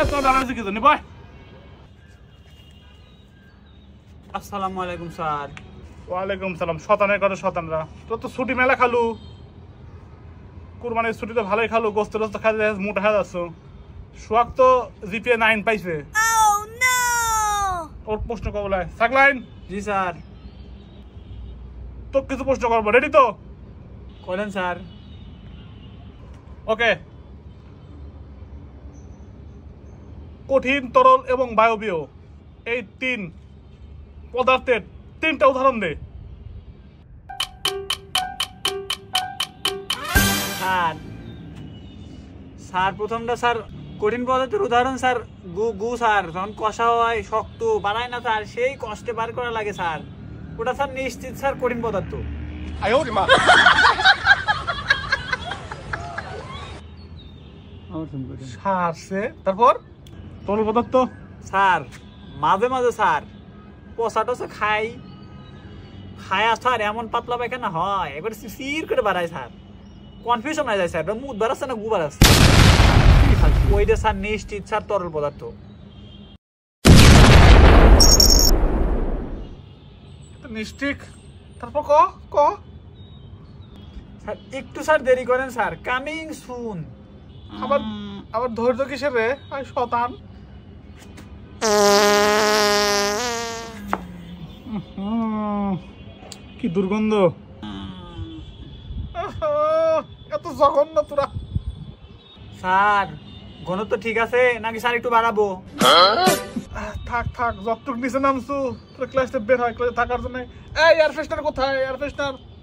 এত দাঁড়াইছে কি জানি ভাই। আসসালামু আলাইকুম স্যার। ওয়ালাইকুম সালাম। শতানের কথা শতানরা, তোর তো ছুটি মেলা খালু, কুরবানির ছুটি তো ভালোই খালু, গোস্ত টোস্ত খাই মোটা হয়ে যাচ্ছ। সোহাগ তো জিপিএ 9 পাইছে। ওর প্রশ্ন কবলায় সাকলাইন। জি স্যার। তো কিছু প্রশ্ন করবো, রেডি তো? করেন স্যার। ওকে। কঠিন, তরল এবং বায়বীয় এই 3 পদার্থের 3টা উদাহরণ দে। স্যার স্যার প্রথমটা স্যার কঠিন পদার্থের উদাহরণ স্যার গু গু স্যার, যখন কষা হয় শক্ত বানায় না স্যার, সেই কষ্টে বার করা লাগে স্যার, ওটা স্যার নিশ্চিত স্যার কঠিন পদার্থ। সারছে, তারপর তরল পদার্থ স্যার মাঝে মাঝে স্যার পচা টচা খায়া স্যার এমন পাতলা পায়খানা হয়, এবার সির করে বাড়ায় স্যার, কনফিউশন হয়ে যায় স্যার, মুখ বাড়াচ্ছে না গু বাড়াচ্ছে, ওইটা স্যার নিশ্চিত স্যার তরল পদার্থ। নিশ্চিত। তারপর ক ক স্যার একটু স্যার দেরি করেন স্যার, কামিং সুন। আবার আবার ধৈর্য কিসের রে আই শতান। কি দুর্গন্ধ, এত জঘন্য তোরা। স্যার ঘনত্ব ঠিক আছে নাকি স্যার একটু বাড়াবো? থাক থাক, যতটুক নিচে নামছু তোর ক্লাসে বের হয়, ক্লাসে থাকার জন্য। এই এয়ার ফ্রেশনার কোথায়? Air freshener